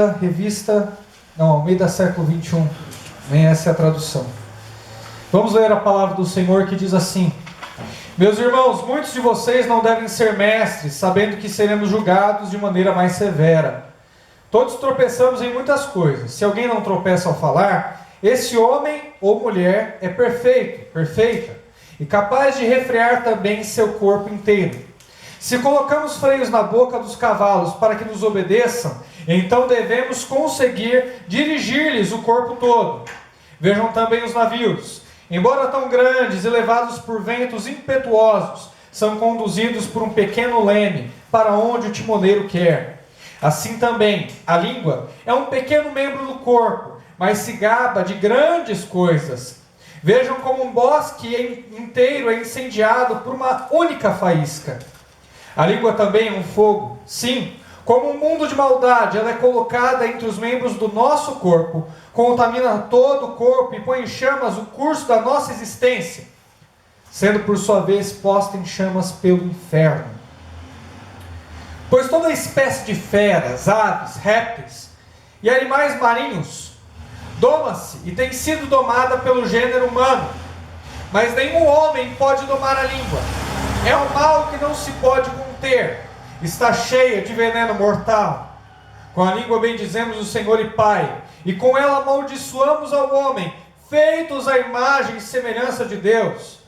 Revista, não, Almeida século 21, nem essa é a tradução. Vamos ler a palavra do Senhor que diz assim: Meus irmãos, muitos de vocês não devem ser mestres, sabendo que seremos julgados de maneira mais severa. Todos tropeçamos em muitas coisas. Se alguém não tropeça ao falar, esse homem ou mulher é perfeito, perfeita, e capaz de refrear também seu corpo inteiro. Se colocamos freios na boca dos cavalos para que nos obedeçam, então devemos conseguir dirigir-lhes o corpo todo. Vejam também os navios. Embora tão grandes e levados por ventos impetuosos, são conduzidos por um pequeno leme, para onde o timoneiro quer. Assim também, a língua é um pequeno membro do corpo, mas se gaba de grandes coisas. Vejam como um bosque inteiro é incendiado por uma única faísca. A língua também é um fogo. Sim, como um mundo de maldade, ela é colocada entre os membros do nosso corpo, contamina todo o corpo e põe em chamas o curso da nossa existência, sendo por sua vez posta em chamas pelo inferno. Pois toda espécie de feras, aves, répteis e animais marinhos doma-se e tem sido domada pelo gênero humano, mas nenhum homem pode domar a língua. É um mal que não se pode conter, está cheia de veneno mortal. Com a língua bendizemos o Senhor e Pai, e com ela amaldiçoamos ao homem, feitos à imagem e semelhança de Deus.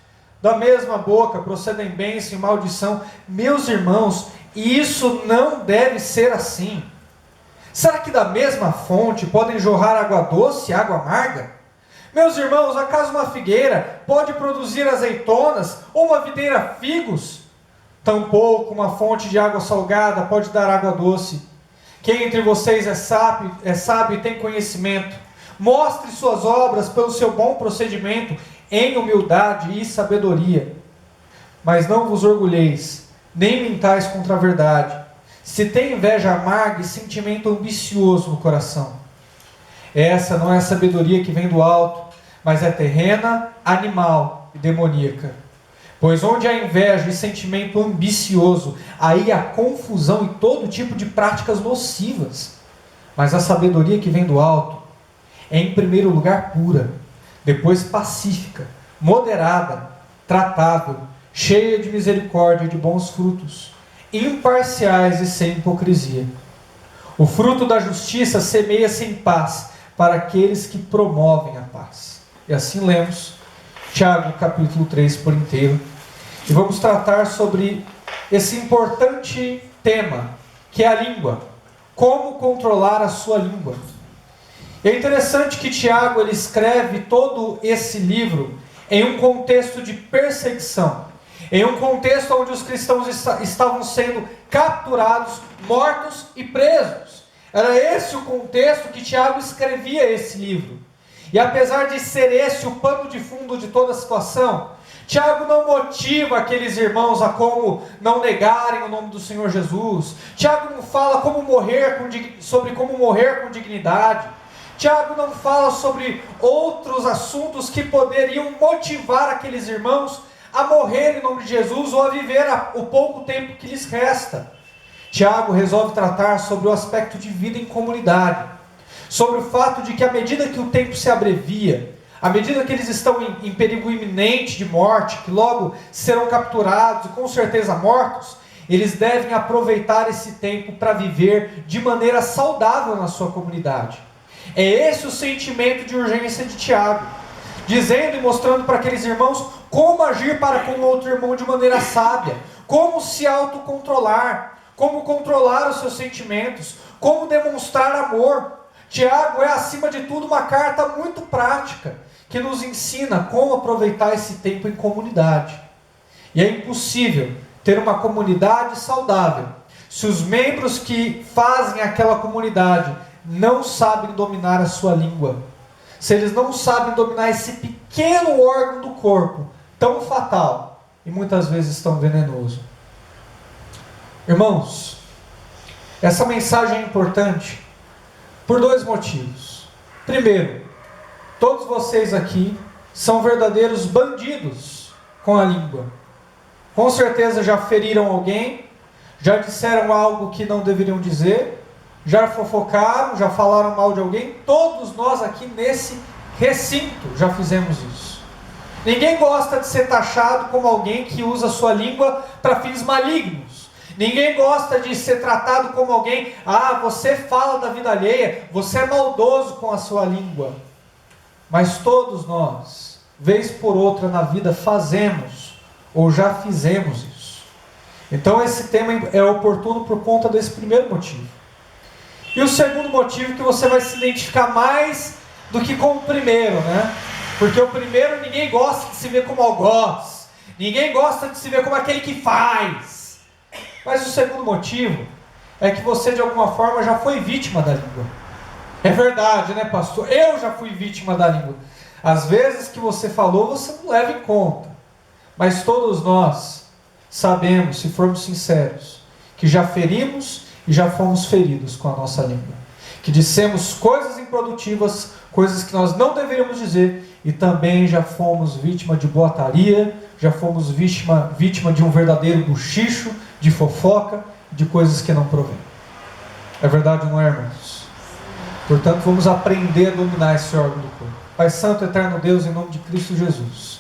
Da mesma boca procedem bênção e maldição. Meus irmãos, isso não deve ser assim. Será que da mesma fonte podem jorrar água doce e água amarga? Meus irmãos, acaso uma figueira pode produzir azeitonas ou uma videira figos? Tampouco uma fonte de água salgada pode dar água doce. Quem entre vocês é sábio e tem conhecimento, mostre suas obras pelo seu bom procedimento, em humildade e sabedoria. Mas não vos orgulheis, nem mintais contra a verdade, se tem inveja amarga e sentimento ambicioso no coração. Essa não é a sabedoria que vem do alto, mas é terrena, animal e demoníaca. Pois onde há inveja e sentimento ambicioso, aí há confusão e todo tipo de práticas nocivas. Mas a sabedoria que vem do alto é em primeiro lugar pura, depois pacífica, moderada, tratável, cheia de misericórdia e de bons frutos, imparciais e sem hipocrisia. O fruto da justiça semeia-se em paz para aqueles que promovem a paz. E assim lemos Tiago capítulo 3 por inteiro. E vamos tratar sobre esse importante tema, que é a língua. Como controlar a sua língua. E é interessante que Tiago ele escreve todo esse livro em um contexto de perseguição. Em um contexto onde os cristãos estavam sendo capturados, mortos e presos. Era esse o contexto que Tiago escrevia esse livro. E apesar de ser esse o pano de fundo de toda a situação, Tiago não motiva aqueles irmãos a como não negarem o nome do Senhor Jesus. Tiago não fala sobre como morrer com dignidade. Tiago não fala sobre outros assuntos que poderiam motivar aqueles irmãos a morrer em nome de Jesus ou a viver o pouco tempo que lhes resta. Tiago resolve tratar sobre o aspecto de vida em comunidade, sobre o fato de que à medida que o tempo se abrevia, à medida que eles estão em perigo iminente de morte, que logo serão capturados e com certeza mortos, eles devem aproveitar esse tempo para viver de maneira saudável na sua comunidade. É esse o sentimento de urgência de Tiago, dizendo e mostrando para aqueles irmãos como agir para com o outro irmão de maneira sábia, como se autocontrolar, como controlar os seus sentimentos, como demonstrar amor. Tiago é, acima de tudo, uma carta muito prática, que nos ensina como aproveitar esse tempo em comunidade. E é impossível ter uma comunidade saudável se os membros que fazem aquela comunidade não sabem dominar a sua língua. Se eles não sabem dominar esse pequeno órgão do corpo, tão fatal e muitas vezes tão venenoso. Irmãos, essa mensagem é importante por dois motivos. Primeiro, todos vocês aqui são verdadeiros bandidos com a língua. Com certeza já feriram alguém, já disseram algo que não deveriam dizer, já fofocaram, já falaram mal de alguém. Todos nós aqui nesse recinto já fizemos isso. Ninguém gosta de ser taxado como alguém que usa a sua língua para fins malignos. Ninguém gosta de ser tratado como alguém, você fala da vida alheia, você é maldoso com a sua língua. Mas todos nós, vez por outra na vida, fazemos ou já fizemos isso. Então esse tema é oportuno por conta desse primeiro motivo. E o segundo motivo, que você vai se identificar mais do que com o primeiro, né? Porque o primeiro, ninguém gosta de se ver como algoz, ninguém gosta de se ver como aquele que faz. Mas o segundo motivo é que você de alguma forma já foi vítima da língua. É verdade, né, pastor? Eu já fui vítima da língua. Às vezes que você falou, você não leva em conta. Mas todos nós sabemos, se formos sinceros, que já ferimos e já fomos feridos com a nossa língua. Que dissemos coisas improdutivas, coisas que nós não deveríamos dizer, e também já fomos vítima de boataria, já fomos vítima de um verdadeiro bochicho, de fofoca, de coisas que não provém. É verdade ou não é, irmãos? Portanto, vamos aprender a dominar esse órgão do corpo. Pai Santo, Eterno Deus, em nome de Cristo Jesus,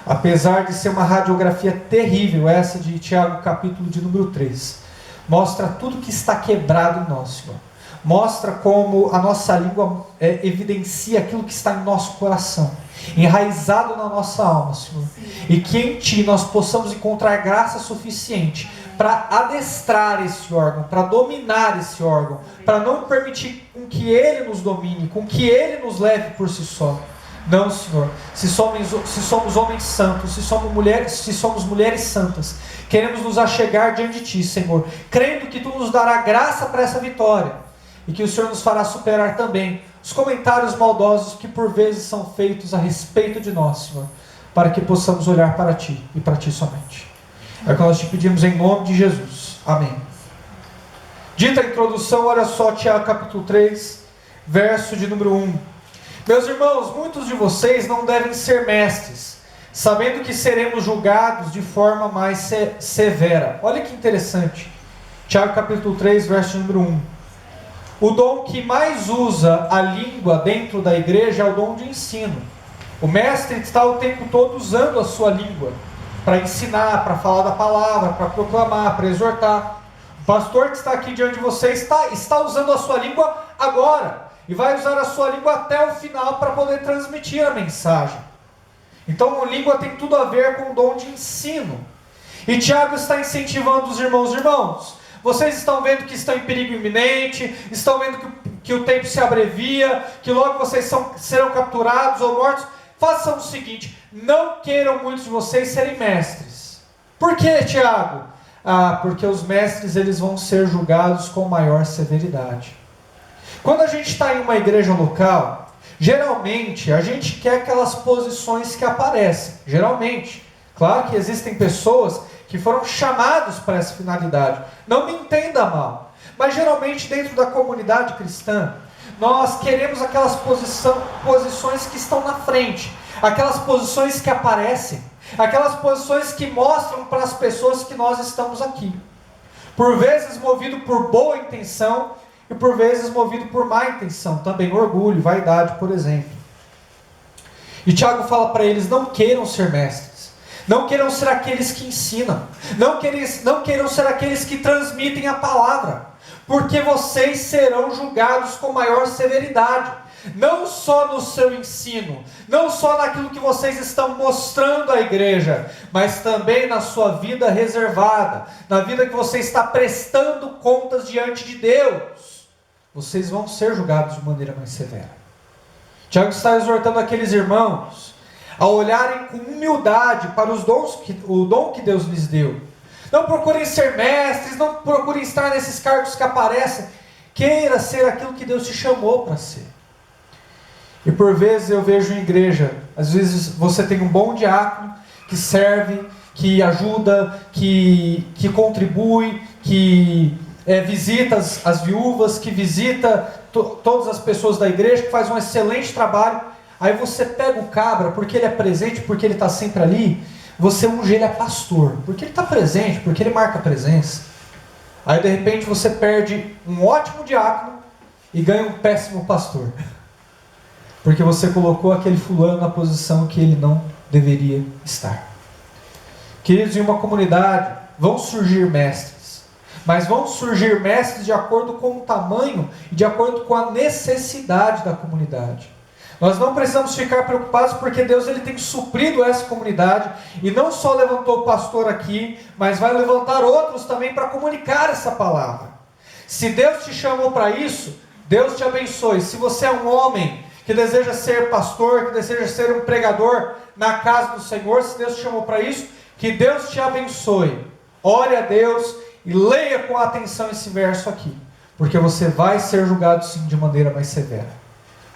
apesar de ser uma radiografia terrível, essa de Tiago, capítulo de número 3, mostra tudo que está quebrado em nós, Senhor. Mostra como a nossa língua evidencia aquilo que está em nosso coração, enraizado na nossa alma, Senhor. E que em Ti nós possamos encontrar graça suficiente para adestrar esse órgão, para dominar esse órgão, para não permitir com que ele nos domine, com que ele nos leve por si só. Não, Senhor. Se somos homens santos, se somos mulheres santas, queremos nos achegar diante de Ti, Senhor, crendo que Tu nos dará graça para essa vitória, e que o Senhor nos fará superar também os comentários maldosos que por vezes são feitos a respeito de nós, Senhor, para que possamos olhar para Ti e para Ti somente. É o que nós Te pedimos em nome de Jesus. Amém. Dita a introdução, olha só Tiago capítulo 3, verso de número 1. Meus irmãos, muitos de vocês não devem ser mestres, sabendo que seremos julgados de forma mais severa. Olha que interessante. Tiago capítulo 3, verso número 1. O dom que mais usa a língua dentro da igreja é o dom de ensino. O mestre está o tempo todo usando a sua língua para ensinar, para falar da palavra, para proclamar, para exortar. O pastor que está aqui diante de você está usando a sua língua agora, e vai usar a sua língua até o final para poder transmitir a mensagem. Então a língua tem tudo a ver com o dom de ensino. E Tiago está incentivando os irmãos, vocês estão vendo que estão em perigo iminente, estão vendo que o tempo se abrevia, que logo vocês serão capturados ou mortos. Façam o seguinte, não queiram muitos de vocês serem mestres. Por quê, Tiago? Porque os mestres eles vão ser julgados com maior severidade. Quando a gente está em uma igreja local, geralmente a gente quer aquelas posições que aparecem. Geralmente. Claro que existem pessoas que foram chamados para essa finalidade. Não me entenda mal. Mas geralmente dentro da comunidade cristã, nós queremos aquelas posições que estão na frente. Aquelas posições que aparecem. Aquelas posições que mostram para as pessoas que nós estamos aqui. Por vezes movido por boa intenção e por vezes movido por má intenção. Também orgulho, vaidade, por exemplo. E Tiago fala para eles, não queiram ser mestres. Não queiram ser aqueles que ensinam. Não queiram ser aqueles que transmitem a palavra. Porque vocês serão julgados com maior severidade. Não só no seu ensino, não só naquilo que vocês estão mostrando à igreja, mas também na sua vida reservada, na vida que você está prestando contas diante de Deus. Vocês vão ser julgados de maneira mais severa. Tiago está exortando aqueles irmãos a olharem com humildade para o dom que Deus lhes deu. Não procurem ser mestres, não procurem estar nesses cargos que aparecem. Queira ser aquilo que Deus te chamou para ser. E por vezes eu vejo em igreja, às vezes você tem um bom diácono que serve, que ajuda, que contribui, que visita as viúvas, que visita todas as pessoas da igreja, que faz um excelente trabalho. Aí você pega o cabra, porque ele é presente, porque ele está sempre ali, você unge ele a pastor, porque ele está presente, porque ele marca a presença. Aí de repente você perde um ótimo diácono e ganha um péssimo pastor. Porque você colocou aquele fulano na posição que ele não deveria estar. Queridos, em uma comunidade vão surgir mestres. Mas vão surgir mestres de acordo com o tamanho e de acordo com a necessidade da comunidade. Nós não precisamos ficar preocupados porque Deus ele tem suprido essa comunidade e não só levantou o pastor aqui, mas vai levantar outros também para comunicar essa palavra. Se Deus te chamou para isso, Deus te abençoe. Se você é um homem que deseja ser pastor, que deseja ser um pregador na casa do Senhor, se Deus te chamou para isso, que Deus te abençoe. Ore a Deus e leia com atenção esse verso aqui, porque você vai ser julgado sim de maneira mais severa.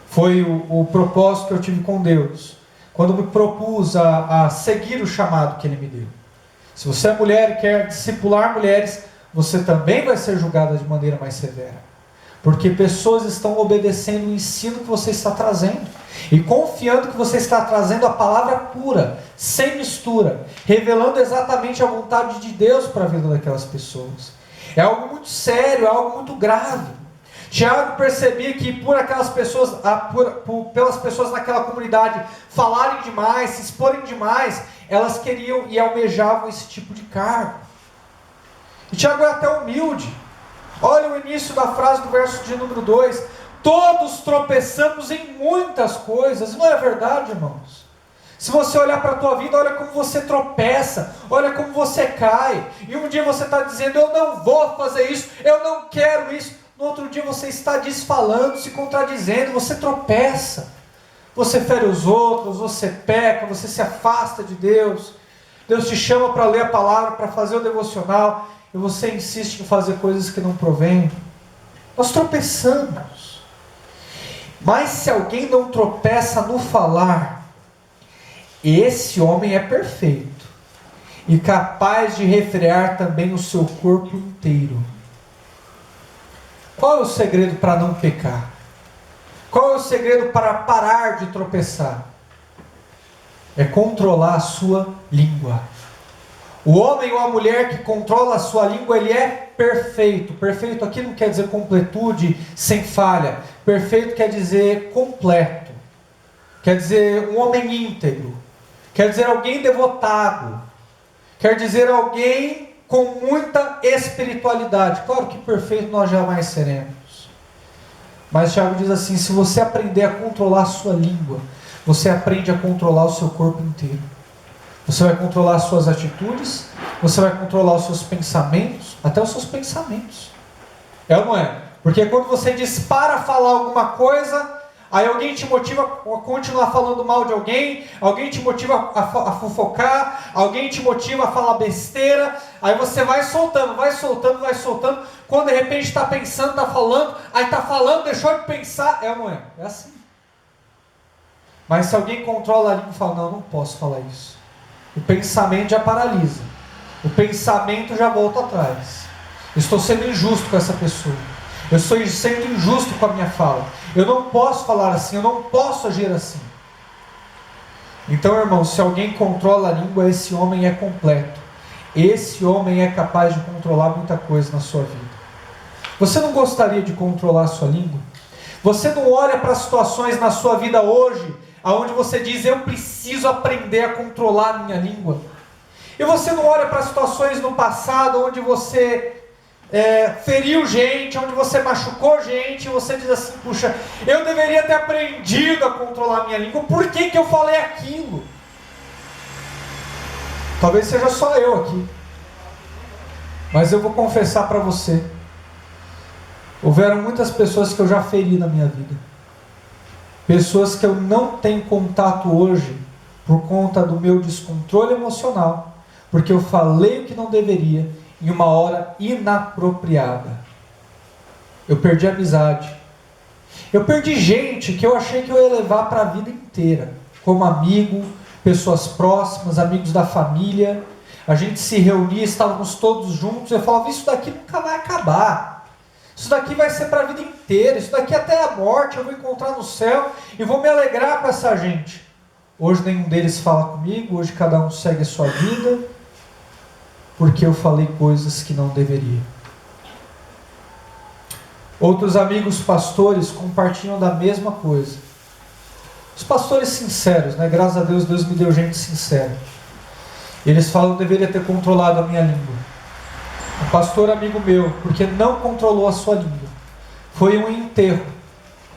Foi o propósito que eu tive com Deus, quando me propus a seguir o chamado que Ele me deu. Se você é mulher e quer discipular mulheres, você também vai ser julgada de maneira mais severa. Porque pessoas estão obedecendo o ensino que você está trazendo. E confiando que você está trazendo a palavra pura, sem mistura, revelando exatamente a vontade de Deus para a vida daquelas pessoas. É algo muito sério, é algo muito grave. Tiago percebia que por aquelas pessoas, pelas pessoas naquela comunidade falarem demais, se exporem demais, elas queriam e almejavam esse tipo de cargo. E Tiago é até humilde. Olha o início da frase do verso de número 2. Todos tropeçamos em muitas coisas. Não é verdade, irmãos? Se você olhar para a tua vida, olha como você tropeça, olha como você cai. E um dia você está dizendo, eu não vou fazer isso, eu não quero isso. No outro dia você está desfalando, se contradizendo, você tropeça. Você fere os outros, você peca, você se afasta de Deus. Deus te chama para ler a palavra, para fazer o devocional, e você insiste em fazer coisas que não provém. Nós tropeçamos. Mas se alguém não tropeça no falar, esse homem é perfeito e capaz de refrear também o seu corpo inteiro. Qual é o segredo para não pecar? Qual é o segredo para parar de tropeçar? É controlar a sua língua. O homem ou a mulher que controla a sua língua, ele é perfeito. Perfeito aqui não quer dizer completude, sem falha. Perfeito quer dizer completo. Quer dizer um homem íntegro. Quer dizer alguém devotado. Quer dizer alguém com muita espiritualidade. Claro que perfeito nós jamais seremos. Mas Tiago diz assim, se você aprender a controlar a sua língua, você aprende a controlar o seu corpo inteiro. Você vai controlar as suas atitudes, você vai controlar os seus pensamentos, até os seus pensamentos. É ou não é? Porque quando você dispara a falar alguma coisa, aí alguém te motiva a continuar falando mal de alguém, alguém te motiva a fofocar, alguém te motiva a falar besteira, aí você vai soltando, quando de repente está pensando, está falando, aí está falando, deixou de pensar, é ou não é? É assim. Mas se alguém controla a língua e fala, não posso falar isso. O pensamento já paralisa. O pensamento já volta atrás. Eu estou sendo injusto com essa pessoa. Eu estou sendo injusto com a minha fala. Eu não posso falar assim, eu não posso agir assim. Então, irmão, se alguém controla a língua, esse homem é completo. Esse homem é capaz de controlar muita coisa na sua vida. Você não gostaria de controlar a sua língua? Você não olha para situações na sua vida hoje, onde você diz, eu preciso aprender a controlar a minha língua. E você não olha para situações no passado, onde você feriu gente, onde você machucou gente, e você diz assim, puxa, eu deveria ter aprendido a controlar a minha língua, por que que eu falei aquilo? Talvez seja só eu aqui. Mas eu vou confessar para você, houveram muitas pessoas que eu já feri na minha vida. Pessoas que eu não tenho contato hoje por conta do meu descontrole emocional, porque eu falei o que não deveria em uma hora inapropriada. Eu perdi amizade. Eu perdi gente que eu achei que eu ia levar para a vida inteira, como amigo, pessoas próximas, amigos da família. A gente se reunia, estávamos todos juntos, eu falava, isso daqui nunca vai acabar. Isso daqui vai ser para a vida inteira, isso daqui até a morte, eu vou encontrar no céu e vou me alegrar com essa gente. Hoje nenhum deles fala comigo, hoje cada um segue a sua vida, porque eu falei coisas que não deveria. Outros amigos pastores compartilham da mesma coisa. Os pastores sinceros, né? Graças a Deus, Deus me deu gente sincera. Eles falam que eu deveria ter controlado a minha língua. Um pastor amigo meu, porque não controlou a sua língua, foi um enterro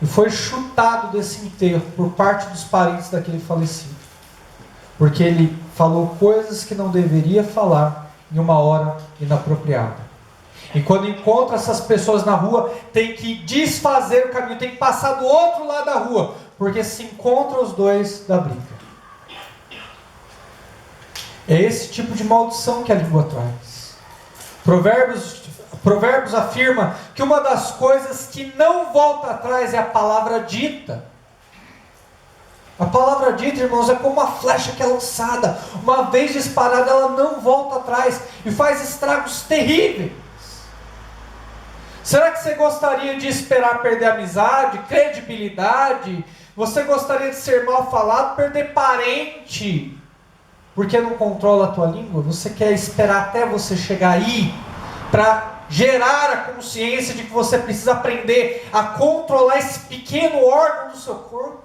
e foi chutado desse enterro por parte dos parentes daquele falecido, porque ele falou coisas que não deveria falar em uma hora inapropriada. E quando encontra essas pessoas na rua, tem que desfazer o caminho, tem que passar do outro lado da rua, porque se encontram os dois da briga. É esse tipo de maldição que a língua traz. Provérbios afirma que uma das coisas que não volta atrás é a palavra dita. A palavra dita, irmãos, é como uma flecha que é lançada. Uma vez disparada, ela não volta atrás e faz estragos terríveis. Será que você gostaria de esperar perder amizade, credibilidade? Você gostaria de ser mal falado, perder parente? Porque não controla a tua língua? Você quer esperar até você chegar aí para gerar a consciência de que você precisa aprender a controlar esse pequeno órgão do seu corpo?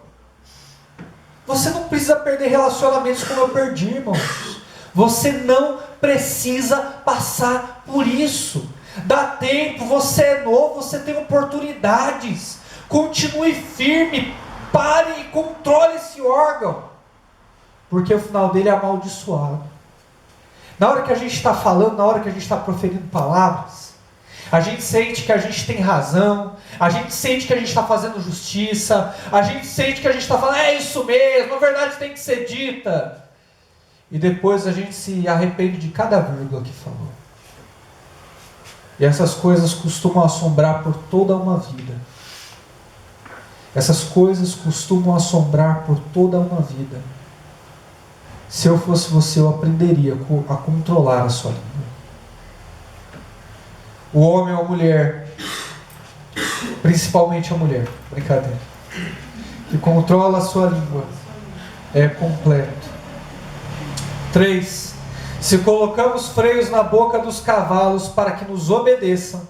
Você não precisa perder relacionamentos como eu perdi, irmãos. Você não precisa passar por isso. Dá tempo, você é novo, você tem oportunidades. Continue firme, pare e controle esse órgão, porque o final dele é amaldiçoado. Na hora que a gente está falando, na hora que a gente está proferindo palavras, a gente sente que a gente tem razão, a gente sente que a gente está fazendo justiça, a gente sente que a gente está falando, é isso mesmo, a verdade tem que ser dita. E depois a gente se arrepende de cada vírgula que falou. E essas coisas costumam assombrar por toda uma vida. Essas coisas costumam assombrar por toda uma vida. Se eu fosse você, eu aprenderia a controlar a sua língua. O homem ou a mulher, principalmente a mulher, brincadeira, que controla a sua língua, é completo. 3. Se colocamos freios na boca dos cavalos para que nos obedeçam,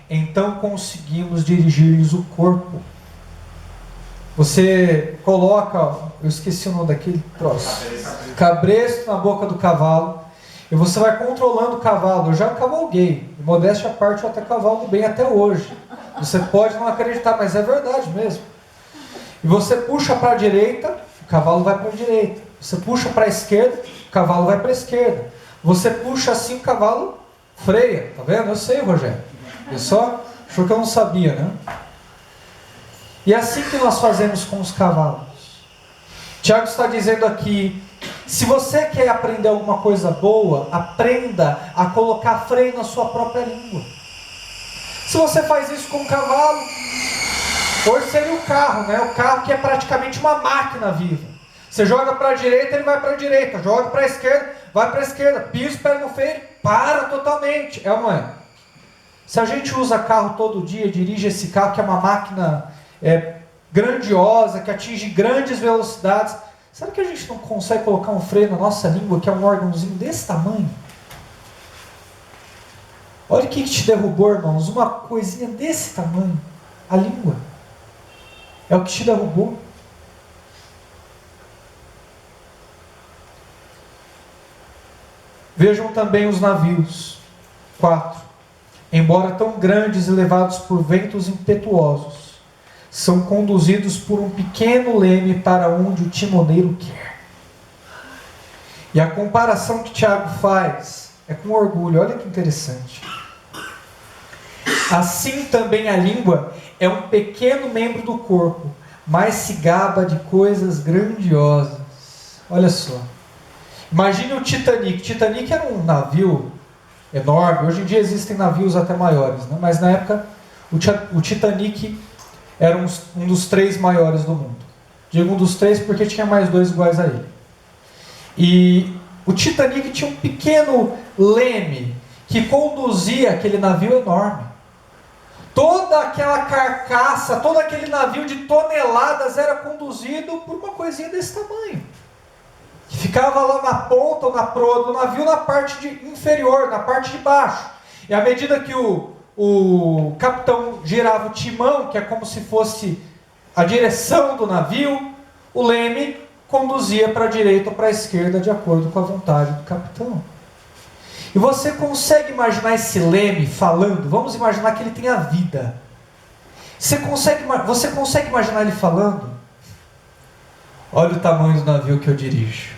então conseguimos dirigir-lhes o corpo. Você coloca, eu esqueci o nome daquele troço, cabresto na boca do cavalo, e você vai controlando o cavalo. Eu já cavalguei, modéstia à parte, eu até cavalgo bem até hoje. Você pode não acreditar, mas é verdade mesmo. E você puxa para a direita, o cavalo vai para a direita. Você puxa para a esquerda, o cavalo vai para a esquerda. Você puxa assim, o cavalo freia. Tá vendo? Eu sei, Rogério. Eu só achou que eu não sabia, né? E é assim que nós fazemos com os cavalos. Tiago está dizendo aqui, se você quer aprender alguma coisa boa, aprenda a colocar freio na sua própria língua. Se você faz isso com o cavalo, hoje seria o carro, né? O carro que é praticamente uma máquina viva. Você joga para a direita, ele vai para a direita. Joga para a esquerda, vai para a esquerda. Pisa, pega no freio, para totalmente. É ou não é? Se a gente usa carro todo dia, dirige esse carro que é uma máquina grandiosa, que atinge grandes velocidades, será que a gente não consegue colocar um freio na nossa língua, que é um órgãozinho desse tamanho? Olha o que te derrubou, irmãos. Uma coisinha desse tamanho. A língua. É o que te derrubou. Vejam também os navios. 4. Embora tão grandes e levados por ventos impetuosos, são conduzidos por um pequeno leme para onde o timoneiro quer. E a comparação que Tiago faz é com orgulho. Olha que interessante. Assim também a língua é um pequeno membro do corpo, mas se gaba de coisas grandiosas. Olha só. Imagine o Titanic. Titanic era um navio enorme. Hoje em dia existem navios até maiores, né? Mas na época o Titanic era um dos 3 maiores do mundo. Digo um dos 3 porque tinha mais 2 iguais a ele. E o Titanic tinha um pequeno leme que conduzia aquele navio enorme. Toda aquela carcaça, todo aquele navio de toneladas era conduzido por uma coisinha desse tamanho. Que ficava lá na ponta ou na proa do navio, na parte inferior, na parte de baixo. E à medida que o o capitão girava o timão, que é como se fosse a direção do navio, o leme conduzia para a direita ou para a esquerda, de acordo com a vontade do capitão. E você consegue imaginar esse leme falando? Vamos imaginar que ele tem a vida. Você consegue imaginar ele falando? Olha o tamanho do navio que eu dirijo.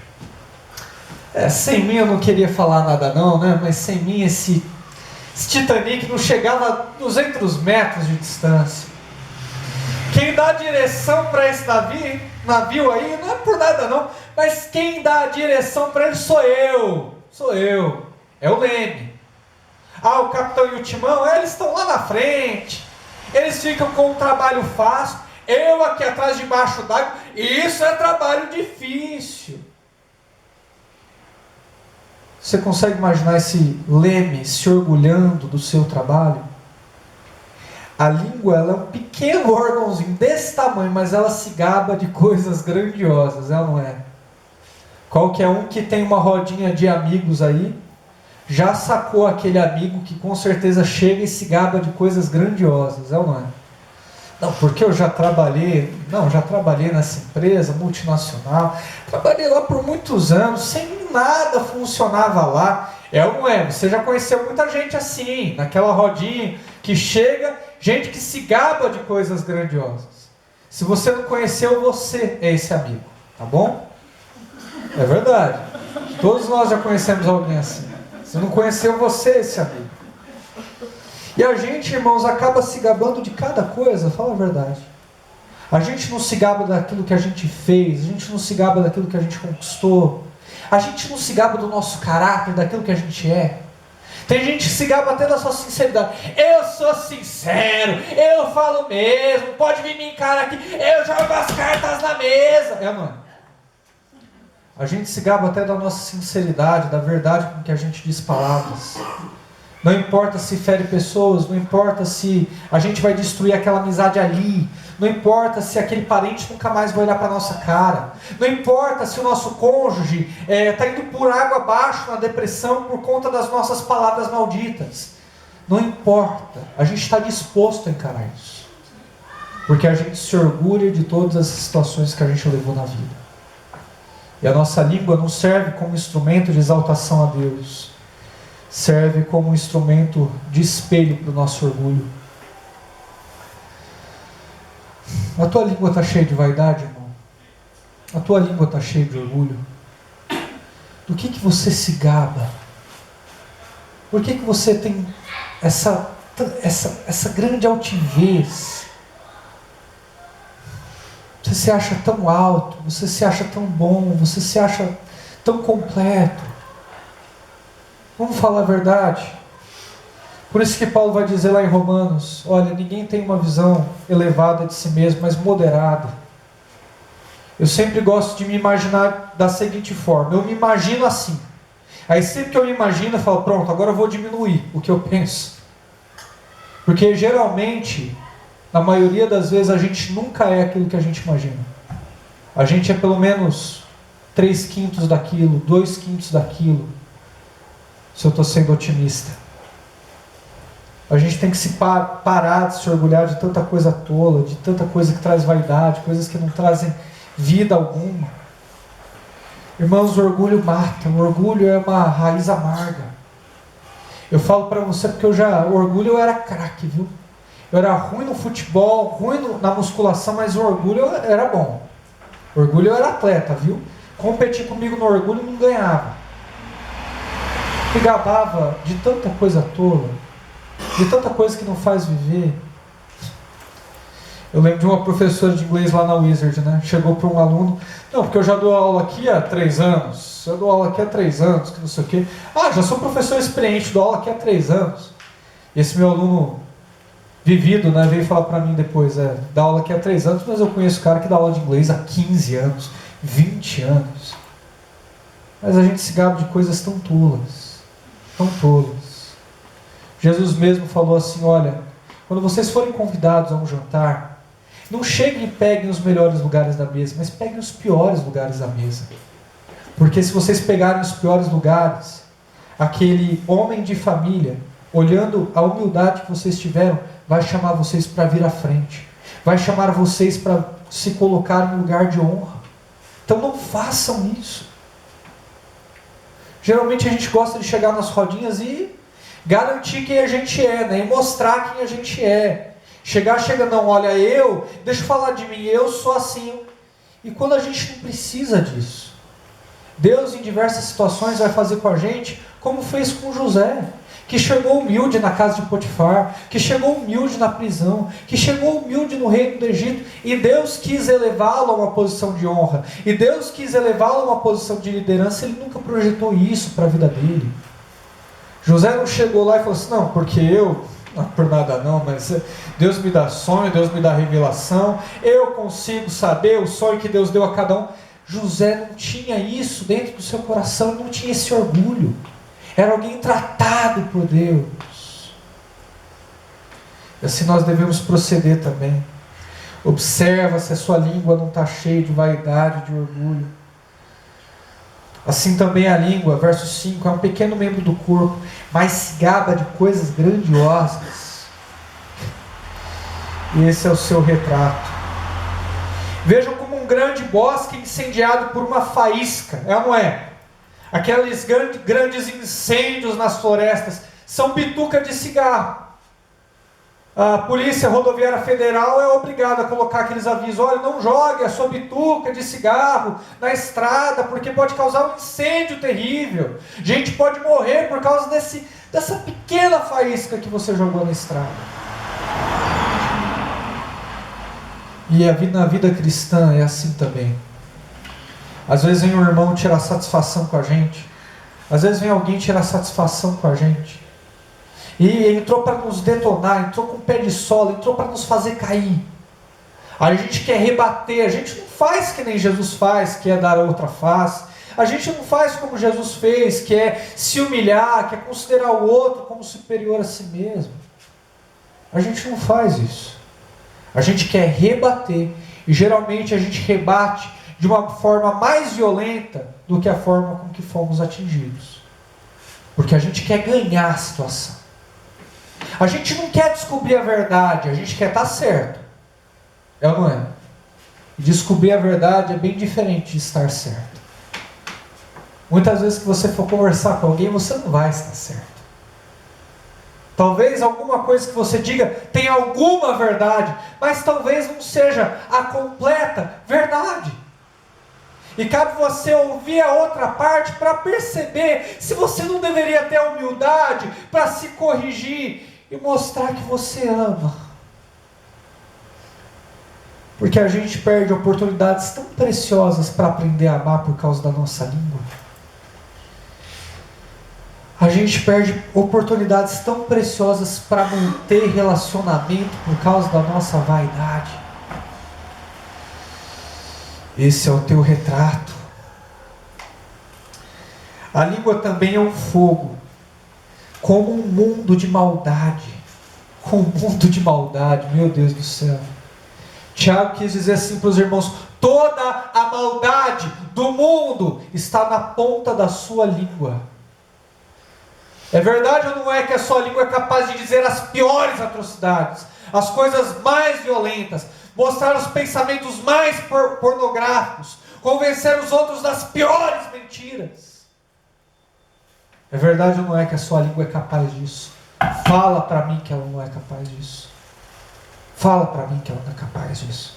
Sem mim eu não queria falar nada não, né? Mas sem mim esse Titanic não chegava a 200 metros de distância. Quem dá a direção para esse navio aí, não é por nada não, mas quem dá a direção para ele sou eu. É o leme. O capitão e o timão, eles estão lá na frente. Eles ficam com um trabalho fácil. Eu aqui atrás, debaixo d'água. Isso é trabalho difícil. Você consegue imaginar esse leme se orgulhando do seu trabalho? A língua, ela é um pequeno órgãozinho desse tamanho, mas ela se gaba de coisas grandiosas, ela não é? Qualquer um que tem uma rodinha de amigos aí, já sacou aquele amigo que com certeza chega e se gaba de coisas grandiosas, ela não é? Não, porque eu já trabalhei nessa empresa multinacional, trabalhei lá por muitos anos, sem nada funcionava lá. Ou não é? Você já conheceu muita gente assim, naquela rodinha que chega, gente que se gaba de coisas grandiosas. Se você não conheceu, você é esse amigo, tá bom? É verdade. Todos nós já conhecemos alguém assim. Se não conheceu, você é esse amigo. E a gente, irmãos, acaba se gabando de cada coisa, fala a verdade. A gente não se gaba daquilo que a gente fez, a gente não se gaba daquilo que a gente conquistou, a gente não se gaba do nosso caráter, daquilo que a gente é. Tem gente que se gaba até da sua sinceridade. Eu sou sincero, eu falo mesmo, pode vir me encarar aqui, eu jogo as cartas na mesa. Não. A gente se gaba até da nossa sinceridade, da verdade com que a gente diz palavras. Não importa se fere pessoas, não importa se a gente vai destruir aquela amizade ali, não importa se aquele parente nunca mais vai olhar para a nossa cara, não importa se o nosso cônjuge está indo por água abaixo na depressão por conta das nossas palavras malditas. Não importa, a gente está disposto a encarar isso, porque a gente se orgulha de todas as situações que a gente levou na vida. E a nossa língua não serve como instrumento de exaltação a Deus, serve como um instrumento de espelho para o nosso orgulho. A tua língua está cheia de vaidade, irmão? A tua língua está cheia de orgulho? Do que você se gaba? Por que você tem essa grande altivez? Você se acha tão alto, você se acha tão bom, você se acha tão completo. Vamos falar a verdade. Por isso que Paulo vai dizer lá em Romanos, olha, ninguém tem uma visão elevada de si mesmo, mas moderada. Eu sempre gosto de me imaginar da seguinte forma, eu me imagino assim. Aí sempre que eu me imagino, eu falo, pronto, agora eu vou diminuir o que eu penso. Porque geralmente, na maioria das vezes, a gente nunca é aquilo que a gente imagina. A gente é pelo menos 3/5 daquilo, 2/5 daquilo. Se eu estou sendo otimista. A gente tem que se parar de se orgulhar de tanta coisa tola, de tanta coisa que traz vaidade, coisas que não trazem vida alguma. Irmãos, o orgulho mata, o orgulho é uma raiz amarga. Eu falo para você porque o orgulho eu era craque, viu? Eu era ruim no futebol, ruim na musculação, mas o orgulho era bom. O orgulho eu era atleta, viu? Competir comigo no orgulho não ganhava. Me gabava de tanta coisa tola, de tanta coisa que não faz viver. Eu lembro de uma professora de inglês lá na Wizard, né? Chegou para um aluno, não, porque eu já dou aula aqui há 3 anos, eu dou aula aqui há 3 anos, que não sei o quê. Já sou professor experiente, dou aula aqui há 3 anos. E esse meu aluno vivido, né, veio falar para mim depois, dá aula aqui há 3 anos, mas eu conheço cara que dá aula de inglês há 15 anos, 20 anos. Mas a gente se gaba de coisas tão tolas. Tão tolos. Jesus mesmo falou assim, olha, quando vocês forem convidados a um jantar, não cheguem e peguem os melhores lugares da mesa, mas peguem os piores lugares da mesa. Porque se vocês pegarem os piores lugares, aquele homem de família olhando a humildade que vocês tiveram, vai chamar vocês para vir à frente. Vai chamar vocês para se colocar em lugar de honra. Então não façam isso. Geralmente a gente gosta de chegar nas rodinhas e garantir quem a gente é, né? E mostrar quem a gente é. Chega, não, olha, deixa eu falar de mim, eu sou assim. E quando a gente não precisa disso, Deus em diversas situações vai fazer com a gente como fez com José, que chegou humilde na casa de Potifar, que chegou humilde na prisão, que chegou humilde no reino do Egito, e Deus quis elevá-lo a uma posição de honra, e Deus quis elevá-lo a uma posição de liderança. Ele nunca projetou isso para a vida dele. José não chegou lá e falou assim, não, porque não por nada não, mas Deus me dá sonho, Deus me dá revelação, eu consigo saber o sonho que Deus deu a cada um. José não tinha isso dentro do seu coração, não tinha esse orgulho. Era alguém tratado por Deus. E assim nós devemos proceder também. Observa se a sua língua não está cheia de vaidade, de orgulho. Assim também a língua, verso 5, é um pequeno membro do corpo, mas se gaba de coisas grandiosas. E esse é o seu retrato. Vejam como um grande bosque incendiado por uma faísca, é ou não é? Aqueles grandes incêndios nas florestas são bituca de cigarro. A Polícia Rodoviária Federal é obrigada a colocar aqueles avisos: olha, não jogue a sua bituca de cigarro na estrada, porque pode causar um incêndio terrível. Gente pode morrer por causa dessa pequena faísca que você jogou na estrada. E na vida cristã é assim também. Às vezes vem um irmão tirar satisfação com a gente. Às vezes vem alguém tirar satisfação com a gente. E entrou para nos detonar, entrou com o pé de sola, entrou para nos fazer cair. A gente quer rebater, a gente não faz que nem Jesus faz, que é dar a outra face. A gente não faz como Jesus fez, que é se humilhar, que é considerar o outro como superior a si mesmo. A gente não faz isso. A gente quer rebater. E geralmente a gente rebate de uma forma mais violenta do que a forma com que fomos atingidos. Porque a gente quer ganhar a situação. A gente não quer descobrir a verdade, a gente quer estar certo. É ou não é? E descobrir a verdade é bem diferente de estar certo. Muitas vezes que você for conversar com alguém, você não vai estar certo. Talvez alguma coisa que você diga tenha alguma verdade, mas talvez não seja a completa verdade. E cabe você ouvir a outra parte para perceber se você não deveria ter a humildade para se corrigir e mostrar que você ama. Porque a gente perde oportunidades tão preciosas para aprender a amar por causa da nossa língua. A gente perde oportunidades tão preciosas para manter relacionamento por causa da nossa vaidade. Esse é o teu retrato. A língua também é um fogo, como um mundo de maldade. Com um mundo de maldade, meu Deus do céu. Tiago quis dizer assim para os irmãos: toda a maldade do mundo está na ponta da sua língua. É verdade ou não é que a sua língua é capaz de dizer as piores atrocidades, as coisas mais violentas, mostrar os pensamentos mais pornográficos, convencer os outros das piores mentiras? É verdade ou não é que a sua língua é capaz disso? Fala para mim que ela não é capaz disso. Fala para mim que ela não é capaz disso.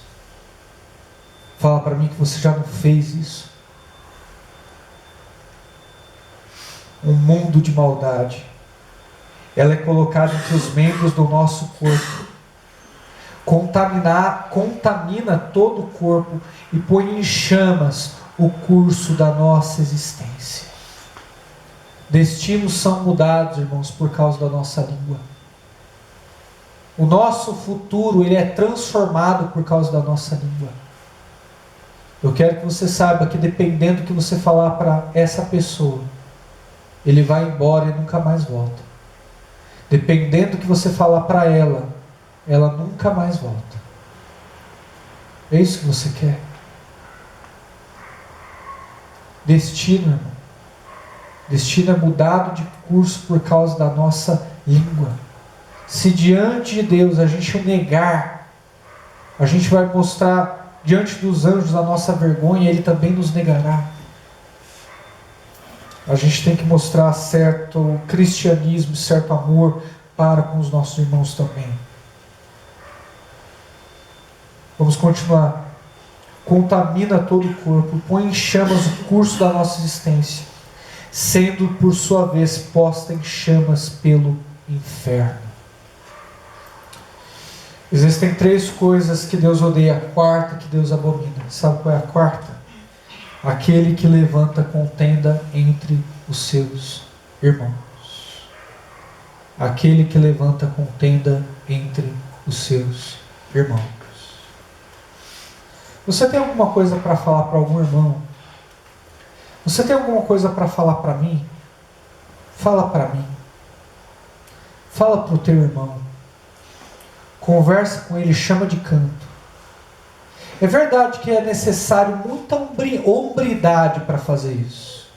Fala para mim que você já não fez isso. Um mundo de maldade. Ela é colocada entre os membros do nosso corpo. Contamina todo o corpo e põe em chamas o curso da nossa existência. Destinos são mudados, irmãos, por causa da nossa língua. O nosso futuro, ele é transformado por causa da nossa língua. Eu quero que você saiba que dependendo do que você falar para essa pessoa, ele vai embora e nunca mais volta. Dependendo do que você falar para ela, ela nunca mais volta. É isso que você quer? Destino, irmão. Destino é mudado de curso por causa da nossa língua. Se diante de Deus a gente o negar, a gente vai mostrar diante dos anjos a nossa vergonha, Ele também nos negará. A gente tem que mostrar certo cristianismo, certo amor para com os nossos irmãos também. Vamos continuar. Contamina todo o corpo, põe em chamas o curso da nossa existência, sendo por sua vez posta em chamas pelo inferno. Existem 3 coisas que Deus odeia, a quarta que Deus abomina. Sabe qual é a quarta? Aquele que levanta contenda entre os seus irmãos. Aquele que levanta contenda entre os seus irmãos. Você tem alguma coisa para falar para algum irmão? Você tem alguma coisa para falar para mim? Fala para mim. Fala para o teu irmão. Conversa com ele, chama de canto. É verdade que é necessário muita hombridade para fazer isso.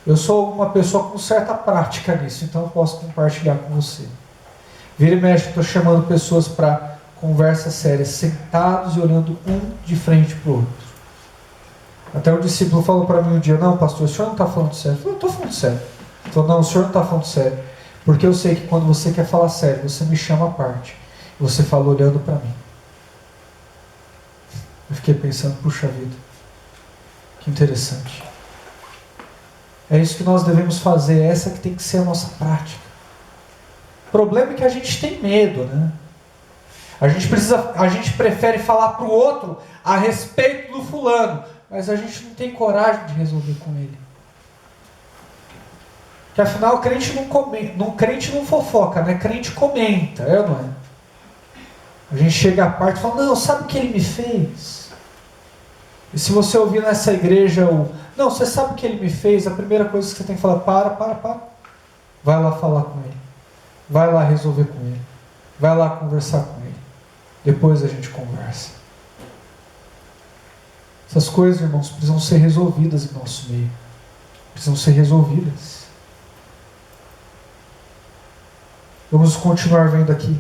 Eu sou uma pessoa com certa prática nisso, então eu posso compartilhar com você. Vira e mexe, estou chamando pessoas para conversa séria, sentados e olhando um de frente para o outro. Até o discípulo falou para mim um dia: não, pastor, o senhor não está falando sério. Eu falei: eu estou falando sério. Ele falou: não, o senhor não está falando sério, porque eu sei que quando você quer falar sério, você me chama à parte. Você fala olhando para mim. Eu fiquei pensando: puxa vida, que interessante. É isso que nós devemos fazer, essa que tem que ser a nossa prática. O problema é que a gente tem medo, né? A gente prefere falar para o outro a respeito do fulano, mas a gente não tem coragem de resolver com ele. Porque afinal, crente não fofoca, né? Crente comenta, é ou não é? A gente chega à parte e fala: não, sabe o que ele me fez? E se você ouvir nessa igreja não, você sabe o que ele me fez? A primeira coisa que você tem que falar: para. Vai lá falar com ele. Vai lá resolver com ele. Vai lá conversar com ele. Depois a gente conversa. Essas coisas, irmãos, precisam ser resolvidas em nosso meio. Precisam ser resolvidas. Vamos continuar vendo aqui.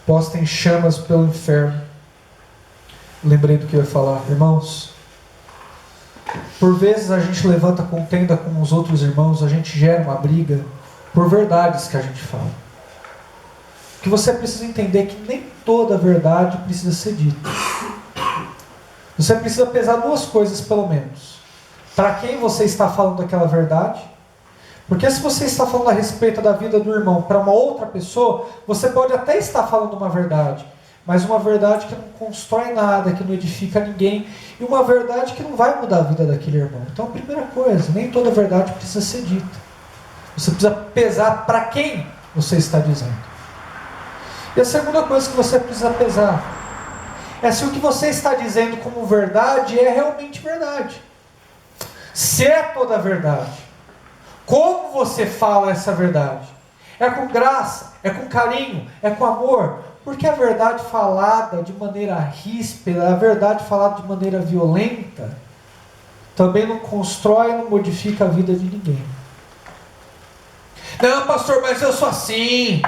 Posta em chamas pelo inferno. Lembrei do que eu ia falar. Irmãos, por vezes a gente levanta contenda com os outros irmãos, a gente gera uma briga por verdades que a gente fala. Que você precisa entender que nem toda verdade precisa ser dita. Você precisa pesar 2 coisas pelo menos. Para quem você está falando aquela verdade? Porque se você está falando a respeito da vida do irmão para uma outra pessoa, você pode até estar falando uma verdade, mas uma verdade que não constrói nada, que não edifica ninguém, e uma verdade que não vai mudar a vida daquele irmão. Então a primeira coisa, nem toda verdade precisa ser dita. Você precisa pesar para quem você está dizendo. E a segunda coisa que você precisa pesar é se o que você está dizendo como verdade é realmente verdade. Se é toda verdade, como você fala essa verdade? É com graça, é com carinho, é com amor? Porque a verdade falada de maneira ríspida, a verdade falada de maneira violenta, também não constrói, não modifica a vida de ninguém. Não, pastor, mas eu sou assim.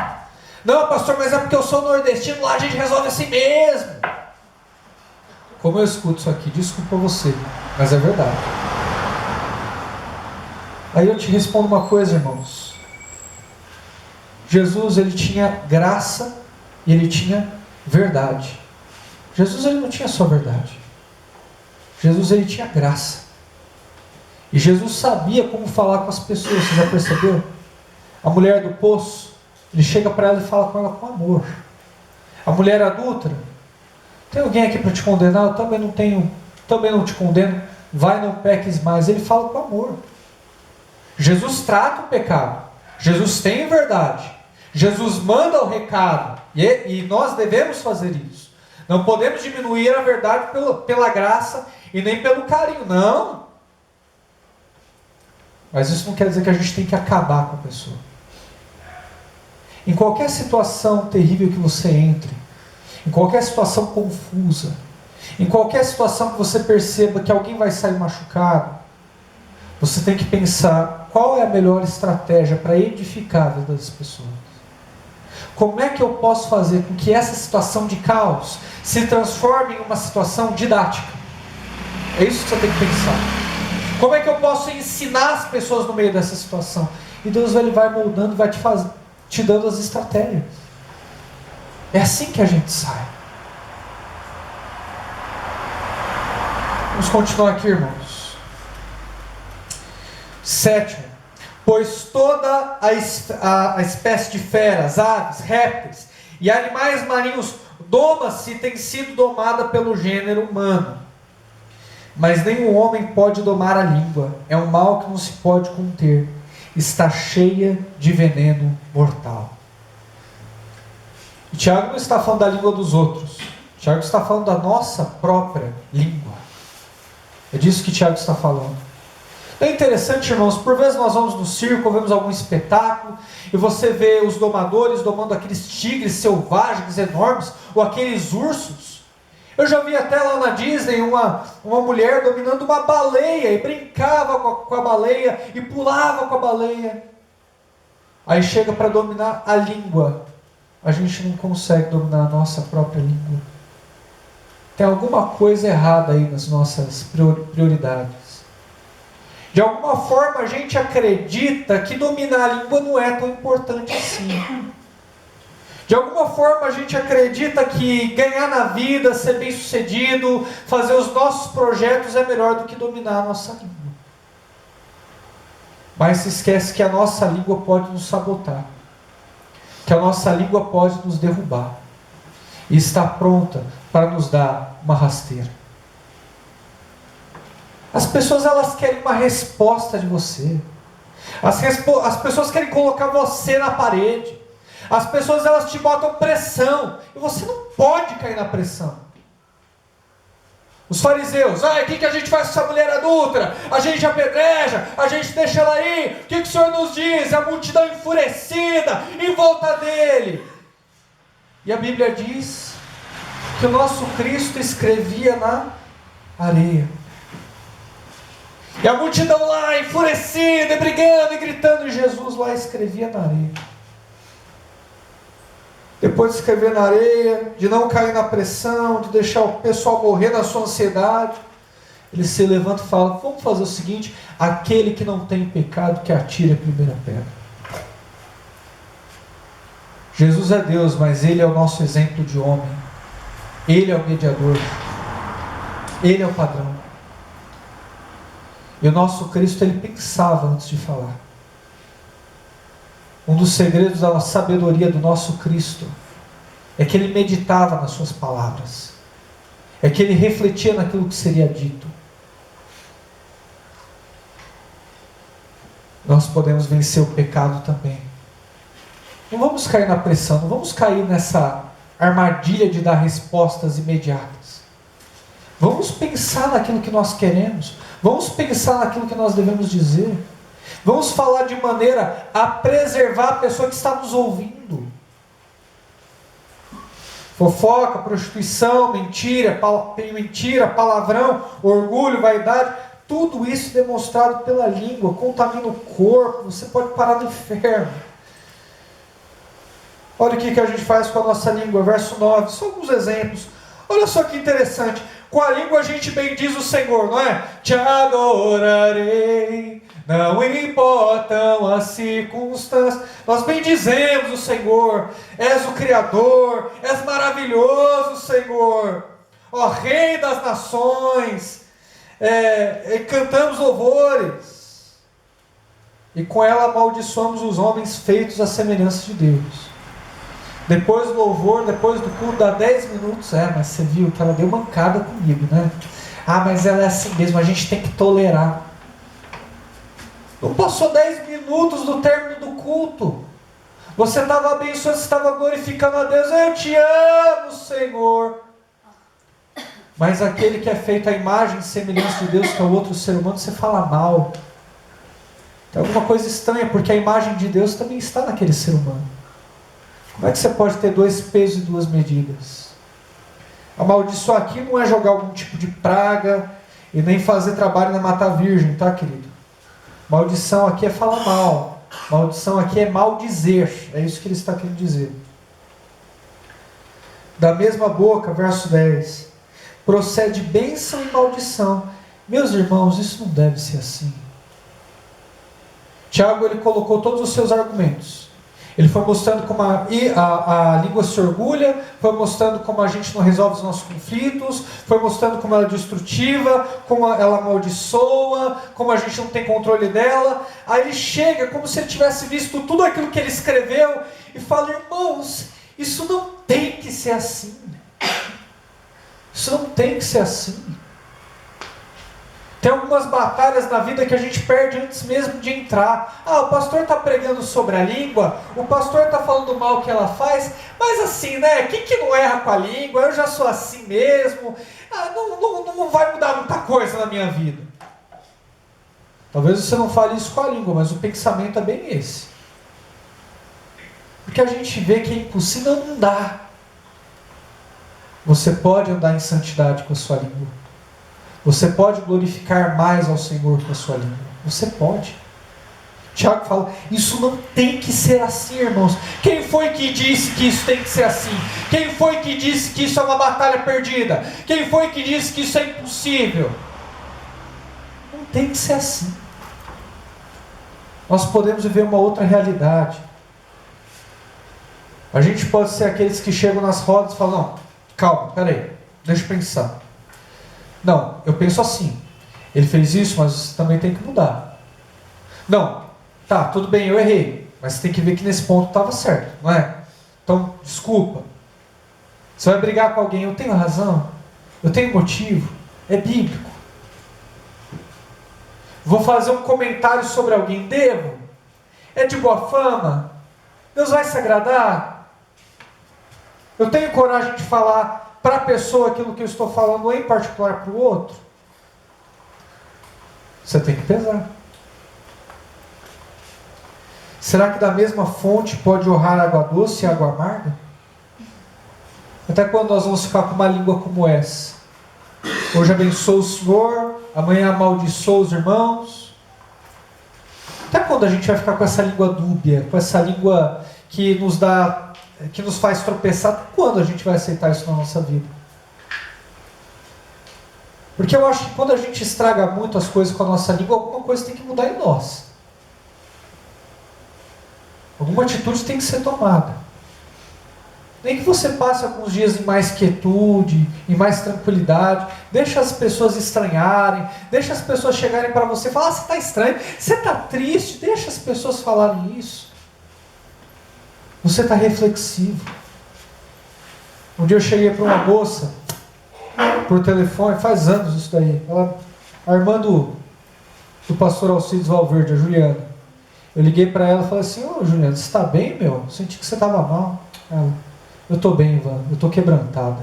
Não, pastor, mas é porque eu sou nordestino, lá a gente resolve assim mesmo. Como eu escuto isso aqui, desculpa você, mas é verdade. Aí eu te respondo uma coisa, irmãos. Jesus, ele tinha graça e ele tinha verdade. Jesus, ele não tinha só verdade. Jesus, ele tinha graça. E Jesus sabia como falar com as pessoas, você já percebeu? A mulher do poço, ele chega para ela e fala com ela com amor. A mulher adúltera: tem alguém aqui para te condenar? Eu também não tenho, também não te condeno. Vai, não peques mais. Ele fala com amor. Jesus trata o pecado. Jesus tem verdade. Jesus manda o recado. E nós devemos fazer isso. Não podemos diminuir a verdade pela graça e nem pelo carinho. Não. Mas isso não quer dizer que a gente tem que acabar com a pessoa. Em qualquer situação terrível que você entre, em qualquer situação confusa, em qualquer situação que você perceba que alguém vai sair machucado, você tem que pensar qual é a melhor estratégia para edificar a vida das pessoas. Como é que eu posso fazer com que essa situação de caos se transforme em uma situação didática? É isso que você tem que pensar. Como é que eu posso ensinar as pessoas no meio dessa situação? E Deus ele vai moldando, vai te dando as estratégias. É assim que a gente sai. Vamos continuar aqui, irmãos. 7. Pois toda a espécie de feras, aves, répteis e animais marinhos doma-se e tem sido domada pelo gênero humano. Mas nenhum homem pode domar a língua. É um mal que não se pode conter. Está cheia de veneno mortal. E Tiago não está falando da língua dos outros. Tiago está falando da nossa própria língua. É disso que Tiago está falando. É interessante, irmãos, por vezes nós vamos no circo, vemos algum espetáculo, e você vê os domadores domando aqueles tigres selvagens enormes, ou aqueles ursos. Eu já vi até lá na Disney uma mulher dominando uma baleia, e brincava com a baleia, e pulava com a baleia. Aí chega para dominar a língua. A gente não consegue dominar a nossa própria língua. Tem alguma coisa errada aí nas nossas prioridades. De alguma forma a gente acredita que dominar a língua não é tão importante assim. De alguma forma a gente acredita que ganhar na vida, ser bem sucedido, fazer os nossos projetos é melhor do que dominar a nossa língua. Mas se esquece que a nossa língua pode nos sabotar. Que a nossa língua pode nos derrubar. E está pronta para nos dar uma rasteira. As pessoas elas querem uma resposta de você. As pessoas querem colocar você na parede. As pessoas elas te botam pressão. E você não pode cair na pressão. Os fariseus, o que a gente faz com essa mulher adúltera? A gente apedreja, a gente deixa ela ir. O que o Senhor nos diz? A multidão enfurecida em volta dele. E a Bíblia diz que o nosso Cristo escrevia na areia. E a multidão lá, enfurecida, brigando e gritando, e Jesus lá escrevia na areia. Depois de escrever na areia, de não cair na pressão, de deixar o pessoal morrer na sua ansiedade, ele se levanta e fala, vamos fazer o seguinte, aquele que não tem pecado, que atire a primeira pedra. Jesus é Deus, mas Ele é o nosso exemplo de homem. Ele é o mediador. Ele é o padrão. E o nosso Cristo, ele pensava antes de falar. Um dos segredos da sabedoria do nosso Cristo é que ele meditava nas suas palavras. É que ele refletia naquilo que seria dito. Nós podemos vencer o pecado também. Não vamos cair na pressão, não vamos cair nessa armadilha de dar respostas imediatas. Vamos pensar naquilo que nós queremos. Vamos pensar naquilo que nós devemos dizer. Vamos falar de maneira a preservar a pessoa que está nos ouvindo. Fofoca, prostituição, mentira, palavrão, orgulho, vaidade, tudo isso demonstrado pela língua, contamina o corpo, você pode parar no inferno. Olha o que a gente faz com a nossa língua, verso 9, só alguns exemplos. Olha só que interessante, com a língua a gente bendiz o Senhor, não é? Te adorarei, não importam as circunstâncias. Nós bendizemos o Senhor, és o Criador, és maravilhoso, Senhor, ó Rei das nações, cantamos louvores, e com ela amaldiçoamos os homens feitos à semelhança de Deus. Depois do louvor, depois do culto, dá 10 minutos. Mas você viu que ela deu mancada comigo, né? Mas ela é assim mesmo, a gente tem que tolerar. Não passou 10 minutos do término do culto. Você estava abençoando, você estava glorificando a Deus. Eu te amo, Senhor. Mas aquele que é feito à imagem e semelhança de Deus, que é o outro ser humano, você fala mal. Tem alguma coisa estranha, porque a imagem de Deus também está naquele ser humano. Como é que você pode ter 2 pesos e 2 medidas? Amaldiçoar aqui não é jogar algum tipo de praga e nem fazer trabalho na mata virgem, tá, querido? Maldição aqui é falar mal. Maldição aqui é maldizer. É isso que ele está querendo dizer. Da mesma boca, verso 10, procede bênção e maldição. Meus irmãos, isso não deve ser assim. Tiago, ele colocou todos os seus argumentos. Ele foi mostrando como a língua se orgulha, foi mostrando como a gente não resolve os nossos conflitos, foi mostrando como ela é destrutiva, como ela amaldiçoa, como a gente não tem controle dela. Aí ele chega como se ele tivesse visto tudo aquilo que ele escreveu e fala: irmãos, isso não tem que ser assim. Isso não tem que ser assim. Tem algumas batalhas na vida que a gente perde antes mesmo de entrar. O pastor está pregando sobre a língua, o pastor está falando mal que ela faz, mas assim, né? Quem que não erra com a língua? Eu já sou assim mesmo. Não vai mudar muita coisa na minha vida. Talvez você não fale isso com a língua, mas o pensamento é bem esse. Porque a gente vê que é impossível, não dá. Você pode andar em santidade com a sua língua. Você pode glorificar mais ao Senhor com a sua língua. Você pode. Tiago fala, isso não tem que ser assim, irmãos. Quem foi que disse que isso tem que ser assim? Quem foi que disse que isso é uma batalha perdida? Quem foi que disse que isso é impossível? Não tem que ser assim. Nós podemos viver uma outra realidade. A gente pode ser aqueles que chegam nas rodas e falam, não, calma, peraí, deixa eu pensar. Não, eu penso assim. Ele fez isso, mas você também tem que mudar. Não, tá, tudo bem, eu errei. Mas você tem que ver que nesse ponto estava certo, não é? Então, desculpa. Você vai brigar com alguém, eu tenho razão. Eu tenho motivo. É bíblico. Vou fazer um comentário sobre alguém, devo? É de boa fama? Deus vai se agradar? Eu tenho coragem de falar para a pessoa aquilo que eu estou falando em particular para o outro? Você tem que pesar. Será que da mesma fonte pode jorrar água doce e água amarga? Até quando nós vamos ficar com uma língua como essa? Hoje abençoa o Senhor, amanhã amaldiçoa os irmãos. Até quando a gente vai ficar com essa língua dúbia, com essa língua que nos faz tropeçar? Até quando a gente vai aceitar isso na nossa vida? Porque eu acho que quando a gente estraga muito as coisas com a nossa língua, alguma coisa tem que mudar em nós. Alguma atitude tem que ser tomada. Nem que você passe alguns dias em mais quietude, em mais tranquilidade, deixa as pessoas estranharem, deixa as pessoas chegarem para você e falar, você está estranho, você está triste, deixa as pessoas falarem isso. Você está reflexivo. Um dia eu cheguei para uma moça, por telefone, faz anos isso daí, a irmã do pastor Alcides Valverde, a Juliana. Eu liguei para ela e falei assim, Juliana, você está bem, meu? Senti que você estava mal. Ela, eu estou bem, Ivan, eu estou quebrantada.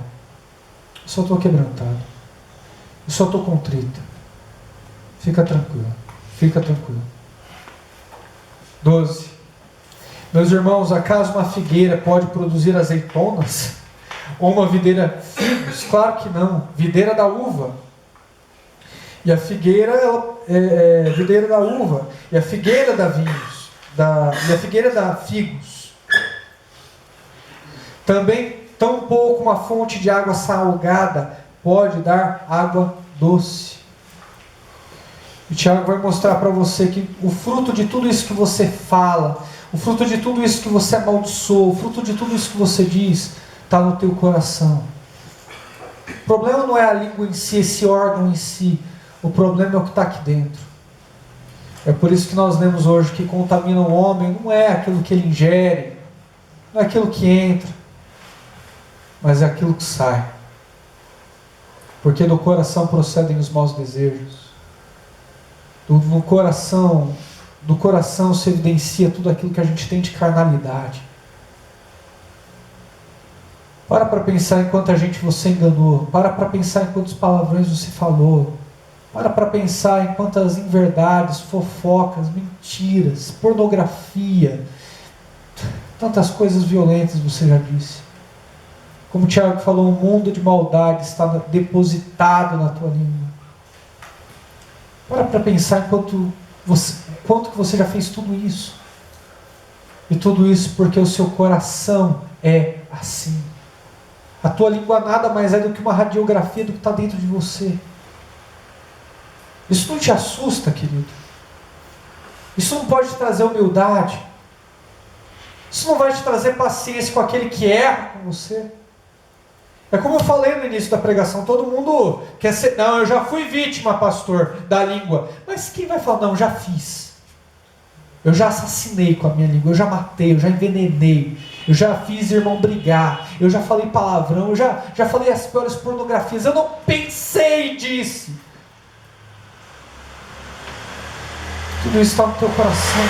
Eu só estou quebrantada. Eu só estou contrita. Fica tranquilo. Fica tranquilo. 12. Meus irmãos, acaso uma figueira pode produzir azeitonas? Ou uma videira figos? Claro que não. Videira da uva. E a figueira é videira da uva. E a figueira dá vinhos. E a figueira dá figos. Também, tão pouco uma fonte de água salgada pode dar água doce. E Tiago vai mostrar para você que o fruto de tudo isso que você fala, o fruto de tudo isso que você amaldiçoa, o fruto de tudo isso que você diz, está no teu coração. O problema não é a língua em si, esse órgão em si. O problema é o que está aqui dentro. É por isso que nós lemos hoje que contamina o homem, não é aquilo que ele ingere, não é aquilo que entra, mas é aquilo que sai. Porque do coração procedem os maus desejos. Do coração se evidencia tudo aquilo que a gente tem de carnalidade. Para pensar em quanta gente você enganou. Para pensar em quantos palavrões você falou. Para pensar em quantas inverdades, fofocas, mentiras, pornografia, tantas coisas violentas você já disse. Como o Tiago falou, um mundo de maldade está depositado na tua língua. Para pensar em Quanto que você já fez tudo isso? E tudo isso porque o seu coração é assim. A tua língua nada mais é do que uma radiografia do que está dentro de você. Isso não te assusta, querido? Isso não pode te trazer humildade? Isso não vai te trazer paciência com aquele que erra com você? É como eu falei no início da pregação, todo mundo quer ser... Não, eu já fui vítima, pastor, da língua. Mas quem vai falar, não, já fiz. Eu já assassinei com a minha língua, eu já matei, eu já envenenei, eu já fiz irmão brigar, eu já falei palavrão, eu já falei as piores pornografias, eu não pensei disso. Tudo isso está no teu coração.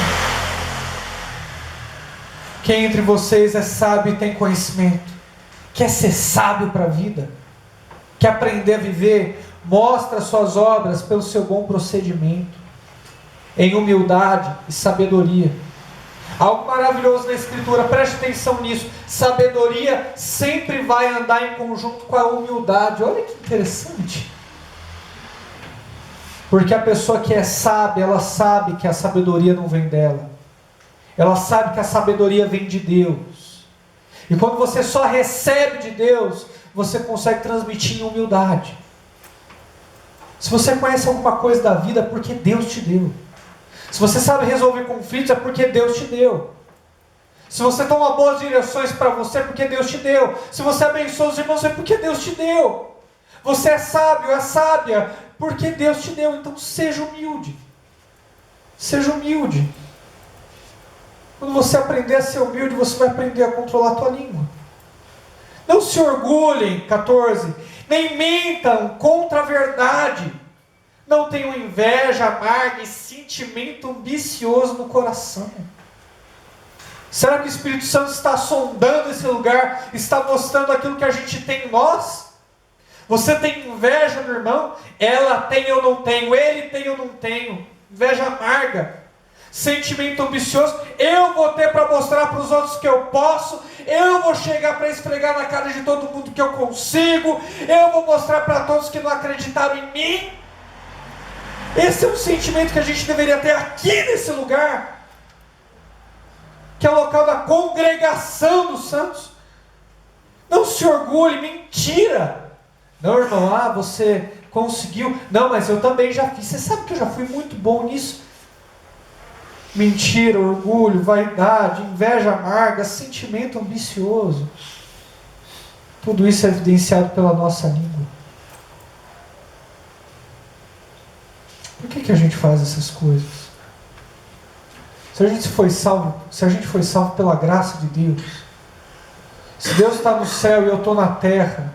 Quem entre vocês é sábio e tem conhecimento? Quer ser sábio para a vida? Quer aprender a viver? Mostra suas obras pelo seu bom procedimento, em humildade e sabedoria. Algo maravilhoso na Escritura, preste atenção nisso. Sabedoria sempre vai andar em conjunto com a humildade. Olha que interessante. Porque a pessoa que é sábia, ela sabe que a sabedoria não vem dela. Ela sabe que a sabedoria vem de Deus. E quando você só recebe de Deus, você consegue transmitir em humildade. Se você conhece alguma coisa da vida, é porque Deus te deu. Se você sabe resolver conflitos, é porque Deus te deu. Se você toma boas direções para você, é porque Deus te deu. Se você abençoa os irmãos, é porque Deus te deu. Você é sábio, é sábia, porque Deus te deu. Então seja humilde. Seja humilde. Quando você aprender a ser humilde, você vai aprender a controlar a tua língua. Não se orgulhem, 14, nem mentam contra a verdade. Não tenham inveja amarga e sentimento ambicioso no coração. Será que o Espírito Santo está sondando esse lugar, está mostrando aquilo que a gente tem em nós? Você tem inveja do irmão? Ela tem ou não tenho? Ele tem ou não tenho? Inveja amarga. Sentimento ambicioso, eu vou ter para mostrar para os outros que eu posso, eu vou chegar para esfregar na cara de todo mundo que eu consigo, eu vou mostrar para todos que não acreditaram em mim. Esse é um sentimento que a gente deveria ter aqui nesse lugar, que é o local da congregação dos santos. Não se orgulhe, mentira. Não, irmão, você conseguiu. Não, mas eu também já fiz. Você sabe que eu já fui muito bom nisso. Mentira, orgulho, vaidade, inveja amarga, sentimento ambicioso. Tudo isso é evidenciado pela nossa língua. Por que a gente faz essas coisas? Se a gente foi salvo pela graça de Deus, se Deus está no céu e eu estou na terra,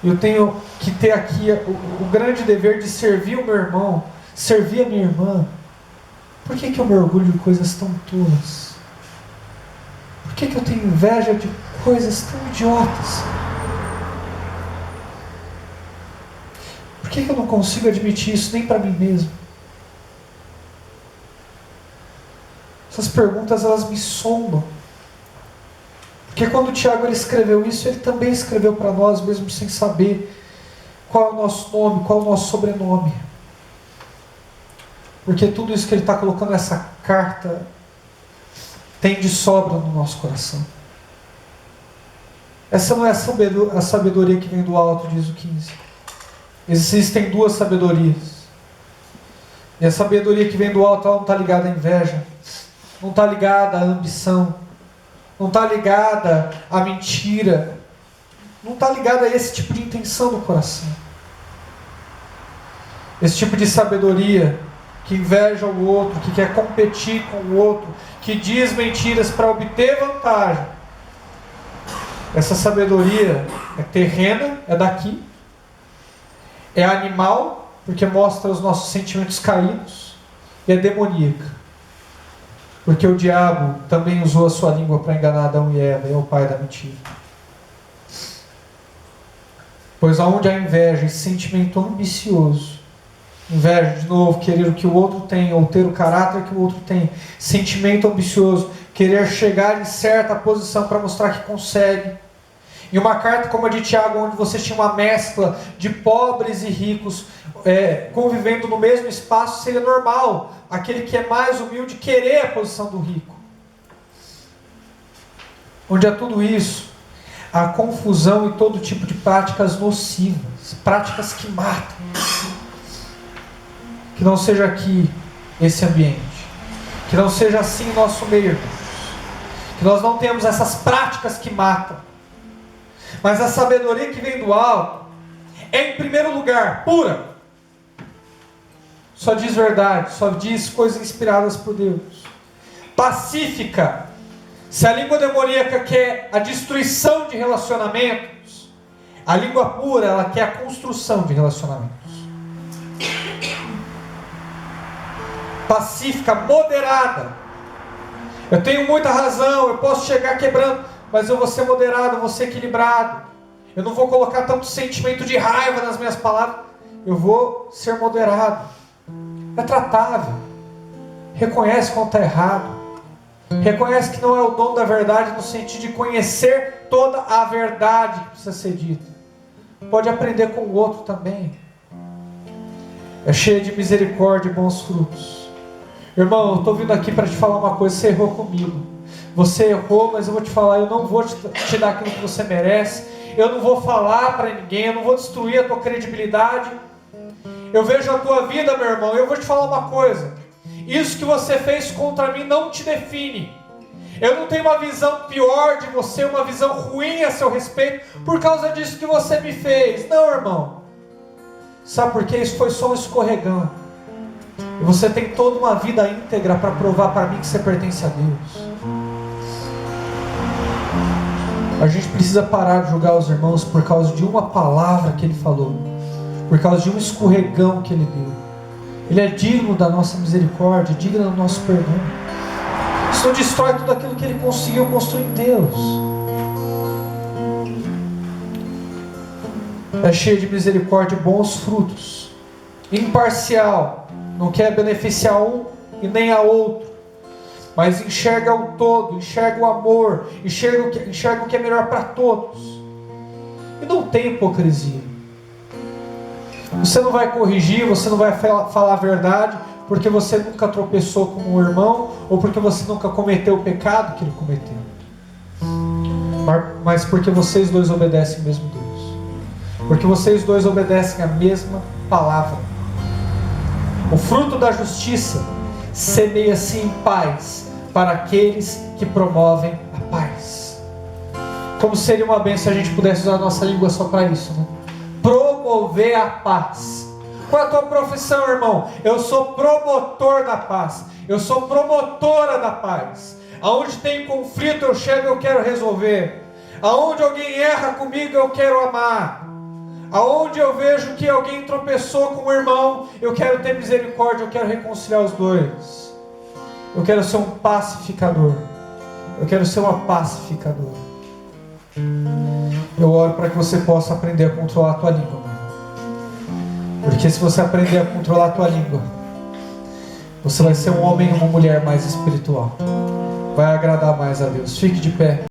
eu tenho que ter aqui o grande dever de servir o meu irmão, servir a minha irmã. Por que eu me orgulho de coisas tão tolas? Por que eu tenho inveja de coisas tão idiotas? Por que eu não consigo admitir isso nem para mim mesmo? Essas perguntas, elas me sondam. Porque quando o Tiago ele escreveu isso, ele também escreveu para nós, mesmo sem saber qual é o nosso nome, qual é o nosso sobrenome. Porque tudo isso que ele está colocando nessa carta tem de sobra no nosso coração. Essa não é a sabedoria que vem do alto, diz o 15. Existem duas sabedorias. E a sabedoria que vem do alto, ela não está ligada à inveja, não está ligada à ambição, não está ligada à mentira, não está ligada a esse tipo de intenção do coração. Esse tipo de sabedoria que inveja o outro, que quer competir com o outro, que diz mentiras para obter vantagem. Essa sabedoria é terrena, é daqui, é animal, porque mostra os nossos sentimentos caídos, e é demoníaca, porque o diabo também usou a sua língua para enganar Adão e Eva, e é o pai da mentira. Pois aonde há inveja e sentimento ambicioso, inveja, de novo, querer o que o outro tem, ou ter o caráter que o outro tem, sentimento ambicioso, querer chegar em certa posição para mostrar que consegue, Em uma carta como a de Tiago, onde você tinha uma mescla de pobres e ricos convivendo no mesmo espaço, seria normal aquele que é mais humilde querer a posição do rico. Onde há tudo isso, há confusão e todo tipo de práticas nocivas, práticas que matam. Que não seja aqui esse ambiente, que não seja assim o nosso meio, irmãos. Que nós não tenhamos essas práticas que matam, mas a sabedoria que vem do alto é, em primeiro lugar, pura. Só diz verdade, só diz coisas inspiradas por Deus. Pacífica. Se a língua demoníaca quer a destruição de relacionamentos, a língua pura, ela quer a construção de relacionamentos. Pacífica, moderada. Eu tenho muita razão, eu posso chegar quebrando, mas eu vou ser moderado, eu vou ser equilibrado. Eu não vou colocar tanto sentimento de raiva nas minhas palavras. Eu vou ser moderado. É tratável. Reconhece quando está errado. Reconhece que não é o dom da verdade no sentido de conhecer toda a verdade que precisa ser dita. Pode aprender com o outro também. É cheia de misericórdia e bons frutos. Irmão, eu estou vindo aqui para te falar uma coisa. Você errou comigo. Você errou, mas eu vou te falar. Eu não vou te dar aquilo que você merece. Eu não vou falar para ninguém. Eu não vou destruir a tua credibilidade. Eu vejo a tua vida, meu irmão. E eu vou te falar uma coisa. Isso que você fez contra mim não te define. Eu não tenho uma visão pior de você, uma visão ruim a seu respeito, por causa disso que você me fez. Não, irmão. Sabe por quê? Isso foi só um escorregão. E você tem toda uma vida íntegra para provar para mim que você pertence a Deus. A gente precisa parar de julgar os irmãos por causa de uma palavra que ele falou, por causa de um escorregão que ele deu. Ele é digno da nossa misericórdia, digno do nosso perdão. Isso não destrói tudo aquilo que ele conseguiu construir em Deus. É cheio de misericórdia e bons frutos. Imparcial, não quer beneficiar um e nem a outro, mas enxerga o todo, enxerga o amor, enxerga o que é melhor para todos. E não tem hipocrisia. Você não vai corrigir, você não vai falar a verdade, porque você nunca tropeçou com um irmão, ou porque você nunca cometeu o pecado que ele cometeu. Mas porque vocês dois obedecem o mesmo Deus. Porque vocês dois obedecem a mesma palavra. O fruto da justiça semeia-se em paz para aqueles que promovem a paz. Como seria uma bênção se a gente pudesse usar a nossa língua só para isso, né? Promover a paz. Qual é a tua profissão, irmão? Eu sou promotor da paz. Eu sou promotora da paz. Aonde tem conflito eu chego, eu quero resolver. Aonde alguém erra comigo, eu quero amar. Aonde eu vejo que alguém tropeçou com o irmão, eu quero ter misericórdia, eu quero reconciliar os dois. Eu quero ser um pacificador. Eu quero ser uma pacificadora. Eu oro para que você possa aprender a controlar a tua língua, mano. Porque se você aprender a controlar a tua língua, você vai ser um homem e uma mulher mais espiritual. Vai agradar mais a Deus. Fique de pé.